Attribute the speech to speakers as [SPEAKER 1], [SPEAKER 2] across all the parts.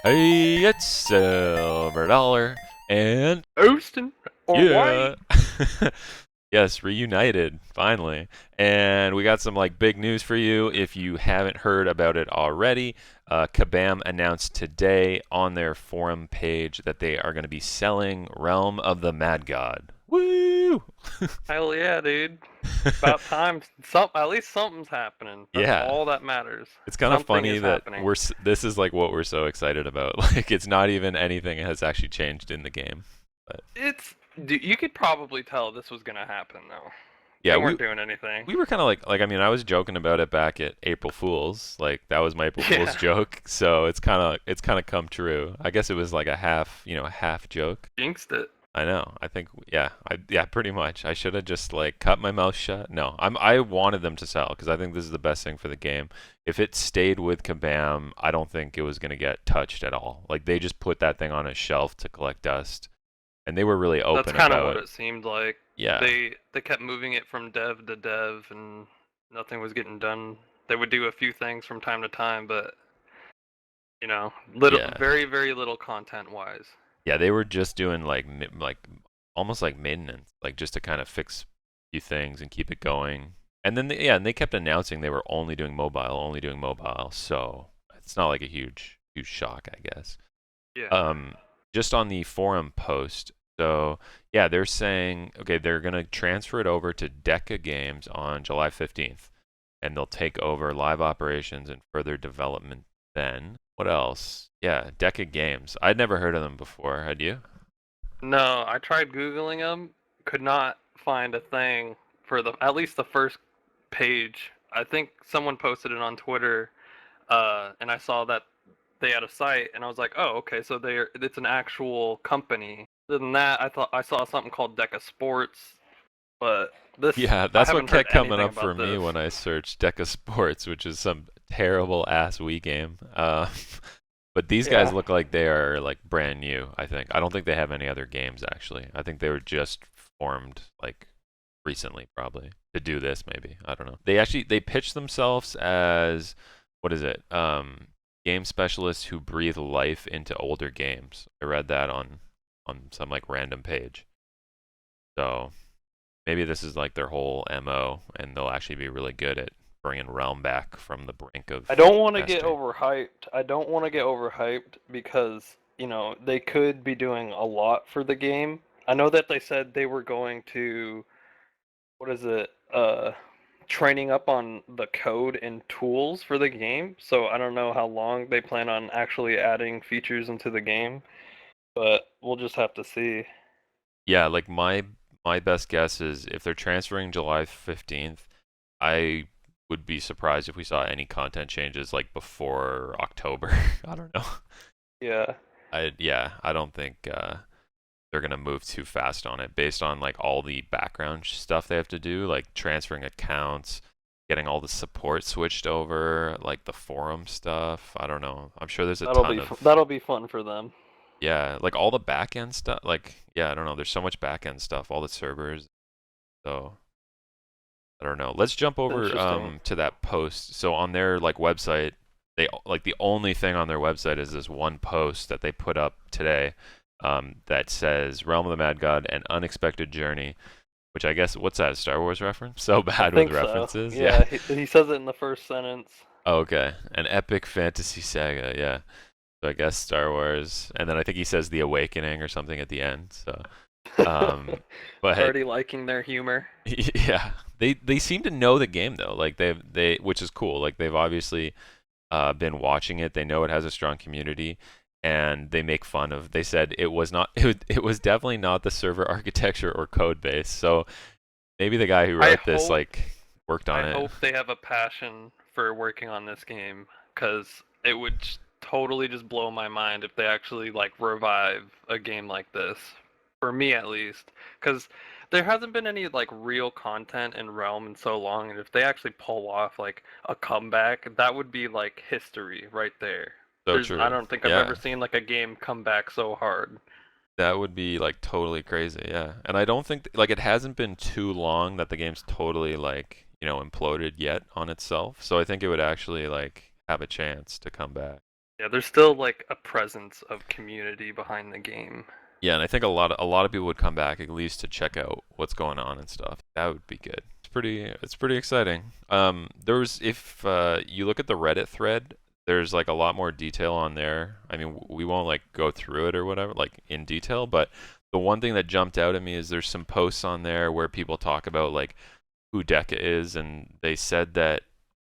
[SPEAKER 1] Hey, it's Silver Dollar, and
[SPEAKER 2] Austin or
[SPEAKER 1] yeah,
[SPEAKER 2] White.
[SPEAKER 1] yes, reunited finally, and we got some like big news for you. If you haven't heard about it already, Kabam announced today on their forum page that they are going to be selling Realm of the Mad God. Woo!
[SPEAKER 2] Hell yeah, dude. About time. At least something's happening. That's
[SPEAKER 1] Yeah,
[SPEAKER 2] all that matters.
[SPEAKER 1] it's kind of
[SPEAKER 2] Something
[SPEAKER 1] funny
[SPEAKER 2] is
[SPEAKER 1] that
[SPEAKER 2] happening.
[SPEAKER 1] this is like what we're so excited about. Like it's not even anything has actually changed in the game, but
[SPEAKER 2] You could probably tell this was gonna happen though.
[SPEAKER 1] yeah,
[SPEAKER 2] They
[SPEAKER 1] we
[SPEAKER 2] weren't doing anything.
[SPEAKER 1] we were kind of like I mean I was joking about it back at April Fools, like that was my April Fools
[SPEAKER 2] Yeah.
[SPEAKER 1] joke, so it's kind of come true. I guess it was like a half, a half joke.
[SPEAKER 2] Jinxed it.
[SPEAKER 1] I know. I think yeah, pretty much. I should have just like cut my mouth shut. No, I wanted them to sell because I think this is the best thing for the game. If it stayed with Kabam, I don't think it was going to get touched at all. Like they just put that thing on a shelf to collect dust, and they were really
[SPEAKER 2] That's
[SPEAKER 1] open
[SPEAKER 2] kind of what
[SPEAKER 1] about
[SPEAKER 2] it seemed like.
[SPEAKER 1] yeah.
[SPEAKER 2] They kept moving it from dev to dev, and nothing was getting done. They would do a few things from time to time, but
[SPEAKER 1] Yeah.
[SPEAKER 2] very little content wise.
[SPEAKER 1] Yeah, they were just doing like almost like maintenance, like just to kind of fix a few things and keep it going. And then and they kept announcing they were only doing mobile, only doing mobile. So it's not like a huge shock, I guess.
[SPEAKER 2] Yeah.
[SPEAKER 1] Um, just on the forum post. So yeah, they're saying okay, they're gonna transfer it over to Deca Games on July 15th, and they'll take over live operations and further development then. What else? Yeah, Deca Games. I'd never heard of them before. Had you?
[SPEAKER 2] No, I tried googling them, could not find a thing for the at least the first page. I think someone posted it on Twitter, and I saw that they had a site, and I was like, oh, okay, so it's an actual company. Other than that, I thought I saw something called Deca Sports, but
[SPEAKER 1] Yeah,
[SPEAKER 2] I
[SPEAKER 1] that's what
[SPEAKER 2] haven't heard
[SPEAKER 1] kept coming
[SPEAKER 2] anything
[SPEAKER 1] up for
[SPEAKER 2] about
[SPEAKER 1] me
[SPEAKER 2] this.
[SPEAKER 1] when I searched Deca Sports, which is some terrible ass Wii game. But these guys
[SPEAKER 2] Yeah,
[SPEAKER 1] look like they are like brand new, I think. I don't think they have any other games actually. I think they were just formed like recently probably to do this maybe. I don't know. They pitched themselves as what is it? Game specialists who breathe life into older games. I read that on some like random page. So maybe this is like their whole MO, and they'll actually be really good at bringing Realm back from the brink
[SPEAKER 2] I
[SPEAKER 1] of
[SPEAKER 2] don't want to get
[SPEAKER 1] disaster.
[SPEAKER 2] overhyped. I don't want to get overhyped because, they could be doing a lot for the game. I know that they said they were going to, what is it, training up on the code and tools for the game. So I don't know how long they plan on actually adding features into the game, but we'll just have to see.
[SPEAKER 1] Yeah, like my best guess is if they're transferring July 15th, I would be surprised if we saw any content changes like before October. I don't know.
[SPEAKER 2] Yeah.
[SPEAKER 1] I don't think they're gonna move too fast on it based on like all the background stuff they have to do, like transferring accounts, getting all the support switched over, like the forum stuff. I don't know. I'm sure there's a ton of
[SPEAKER 2] That'll be fun for them.
[SPEAKER 1] yeah, like all the back end stuff. Like yeah, I don't know. There's so much back end stuff, all the servers. So I don't know. Let's jump over
[SPEAKER 2] Interesting.
[SPEAKER 1] to that post. So on their like website, they like the only thing on their website is this one post that they put up today that says Realm of the Mad God, an unexpected journey, which I guess what's that, a Star Wars reference? So
[SPEAKER 2] I
[SPEAKER 1] bad with
[SPEAKER 2] think so.
[SPEAKER 1] references. Yeah.
[SPEAKER 2] Yeah, he says it in the first sentence.
[SPEAKER 1] Oh, okay. An epic fantasy saga. Yeah. So I guess Star Wars, and then I think he says the Awakening or something at the end. So, but
[SPEAKER 2] Already liking their humor.
[SPEAKER 1] yeah, they seem to know the game though. Like they which is cool. Like they've obviously been watching it. They know it has a strong community, and they make fun of. They said it was not. It was definitely not the server architecture or code base. So maybe the guy who
[SPEAKER 2] I
[SPEAKER 1] wrote this
[SPEAKER 2] hope
[SPEAKER 1] like worked on
[SPEAKER 2] I
[SPEAKER 1] it.
[SPEAKER 2] hope they have a passion for working on this game, because it would totally just blow my mind if they actually like revive a game like this. For me at least, because there hasn't been any like real content in Realm in so long, and if they actually pull off like a comeback, that would be like history right there.
[SPEAKER 1] So
[SPEAKER 2] I
[SPEAKER 1] true.
[SPEAKER 2] don't think I've ever
[SPEAKER 1] Yeah.
[SPEAKER 2] seen like a game come back so hard.
[SPEAKER 1] That would be like totally crazy, yeah. And I don't think like it hasn't been too long that the game's totally like, imploded yet on itself. So I think it would actually like have a chance to come back.
[SPEAKER 2] Yeah, there's still like a presence of community behind the game.
[SPEAKER 1] Yeah, and I think a lot of people would come back at least to check out what's going on and stuff. That would be good. It's pretty exciting. There's if you look at the Reddit thread, there's like a lot more detail on there. I mean, we won't like go through it or whatever, like in detail, but the one thing that jumped out at me is there's some posts on there where people talk about like who Deca is, and they said that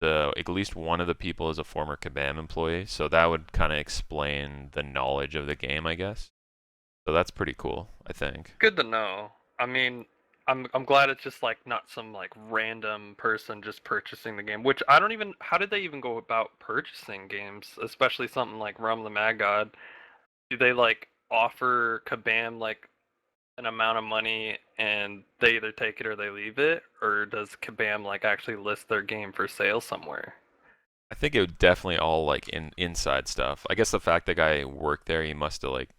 [SPEAKER 1] at least one of the people is a former Kabam employee, so that would kind of explain the knowledge of the game, I guess. So that's pretty cool, I think.
[SPEAKER 2] Good to know. I mean, I'm glad it's just like not some like random person just purchasing the game. Which I don't even. How did they even go about purchasing games, especially something like Realm of the Mad God? Do they like offer Kabam like an amount of money and they either take it or they leave it, or does Kabam like actually list their game for sale somewhere?
[SPEAKER 1] I think it would definitely all like inside stuff. I guess the fact the guy worked there, he must have like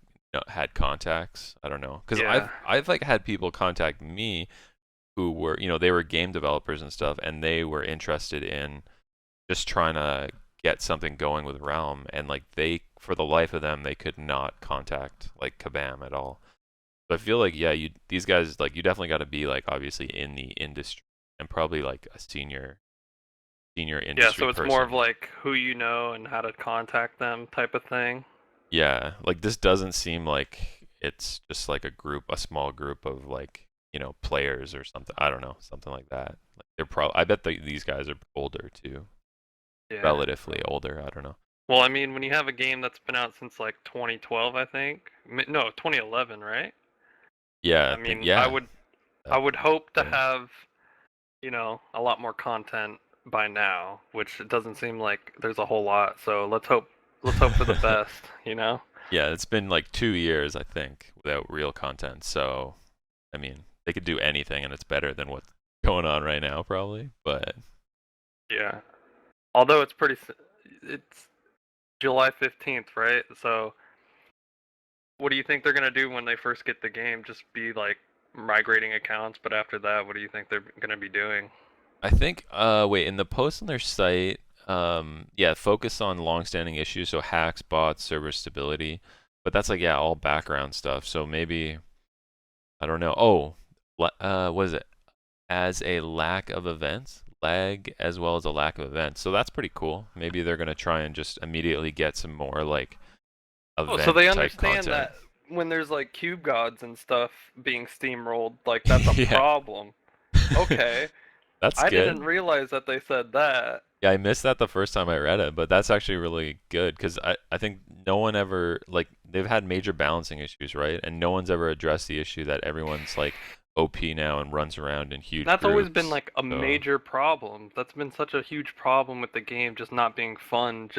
[SPEAKER 1] had contacts. I don't know, because I've
[SPEAKER 2] Yeah.
[SPEAKER 1] I've like had people contact me who were they were game developers and stuff, and they were interested in just trying to get something going with Realm, and like they for the life of them they could not contact like Kabam at all. So I feel like yeah, these guys like you definitely got to be like obviously in the industry and probably like a senior
[SPEAKER 2] Yeah,
[SPEAKER 1] industry
[SPEAKER 2] so it's more of
[SPEAKER 1] person.
[SPEAKER 2] like who you know and how to contact them type of thing.
[SPEAKER 1] Yeah, like this doesn't seem like it's just like a small group of like, players or something. I don't know, something like that. Like they're probably, I bet these guys are older too,
[SPEAKER 2] Yeah.
[SPEAKER 1] relatively older. I don't know.
[SPEAKER 2] Well, I mean, when you have a game that's been out since like 2012, I think. No, 2011, right?
[SPEAKER 1] Yeah,
[SPEAKER 2] I mean, I
[SPEAKER 1] yeah,
[SPEAKER 2] would I
[SPEAKER 1] that
[SPEAKER 2] would hope to
[SPEAKER 1] range.
[SPEAKER 2] have, a lot more content by now, which it doesn't seem like there's a whole lot. So let's hope for the best, you know?
[SPEAKER 1] Yeah, it's been like 2 years, I think, without real content. So, I mean, they could do anything, and it's better than what's going on right now, probably. But
[SPEAKER 2] Yeah. Although it's July 15th, right? So what do you think they're gonna do when they first get the game? Just be like migrating accounts, but after that, what do you think they're gonna be doing?
[SPEAKER 1] I think, wait, in the post on their site, yeah, focus on long-standing issues, so hacks, bots, server stability. But that's like, yeah, all background stuff. So maybe, I don't know. Oh, what is it? As a lack of events, lag as well as a lack of events. So that's pretty cool. Maybe they're gonna try and just immediately get some more like
[SPEAKER 2] Oh, so
[SPEAKER 1] event
[SPEAKER 2] they
[SPEAKER 1] type
[SPEAKER 2] understand
[SPEAKER 1] content.
[SPEAKER 2] that when there's like cube gods and stuff being steamrolled, like that's a
[SPEAKER 1] Yeah,
[SPEAKER 2] problem. Okay.
[SPEAKER 1] that's
[SPEAKER 2] I didn't
[SPEAKER 1] good.
[SPEAKER 2] realize that they said that.
[SPEAKER 1] Yeah, I missed that the first time I read it, but that's actually really good because I think no one ever like they've had major balancing issues, right? And no one's ever addressed the issue that everyone's like OP now and runs around in huge
[SPEAKER 2] That's always been
[SPEAKER 1] groups.
[SPEAKER 2] like a
[SPEAKER 1] So
[SPEAKER 2] major problem. That's been such a huge problem with the game just not being fun.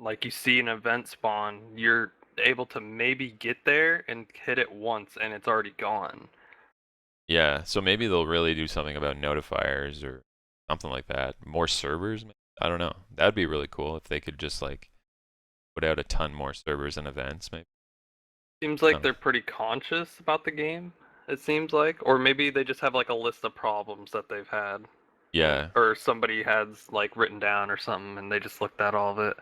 [SPEAKER 2] Like you see an event spawn, you're able to maybe get there and hit it once and it's already gone.
[SPEAKER 1] yeah, so maybe they'll really do something about notifiers or something like that. More servers, I don't know. That'd be really cool if they could just like put out a ton more servers and events, maybe.
[SPEAKER 2] Seems like
[SPEAKER 1] Oh,
[SPEAKER 2] they're pretty conscious about the game, it seems like. Or maybe they just have like a list of problems that they've had.
[SPEAKER 1] yeah,
[SPEAKER 2] Or somebody has like written down or something and they just looked at all of it.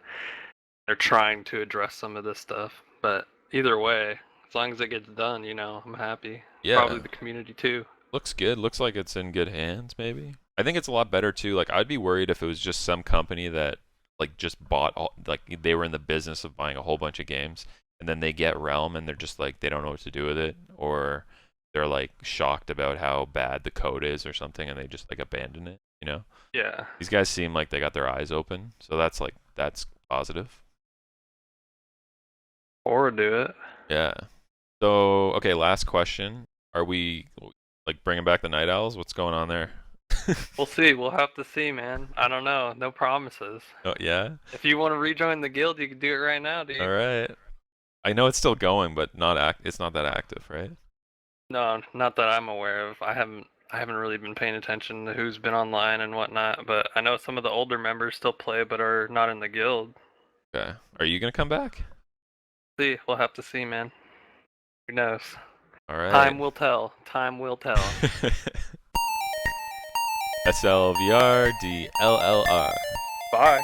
[SPEAKER 2] They're trying to address some of this stuff. But either way, as long as it gets done, I'm happy. Probably
[SPEAKER 1] yeah.
[SPEAKER 2] the community too.
[SPEAKER 1] Looks good. Looks like it's in good hands, maybe. I think it's a lot better too. Like I'd be worried if it was just some company that like just bought all like they were in the business of buying a whole bunch of games and then they get Realm and they're just like they don't know what to do with it or they're like shocked about how bad the code is or something and they just like abandon it, you know?
[SPEAKER 2] Yeah.
[SPEAKER 1] These guys seem like they got their eyes open, so that's positive.
[SPEAKER 2] Or do it.
[SPEAKER 1] Yeah. So, okay, last question. Are we like bringing back the Night Owls? What's going on there?
[SPEAKER 2] We'll see. We'll have to see, man. I don't know. No promises.
[SPEAKER 1] Oh, yeah?
[SPEAKER 2] If you want to rejoin the guild, you can do it right now,
[SPEAKER 1] All
[SPEAKER 2] dude.
[SPEAKER 1] right. I know it's still going, but it's not that active, right?
[SPEAKER 2] No, not that I'm aware of. I haven't really been paying attention to who's been online and whatnot, but I know some of the older members still play but are not in the guild.
[SPEAKER 1] Okay. Are you gonna come back?
[SPEAKER 2] See, we'll have to see, man. Who knows?
[SPEAKER 1] All right.
[SPEAKER 2] Time will tell. Time will tell.
[SPEAKER 1] SLVRDLLR.
[SPEAKER 2] Bye.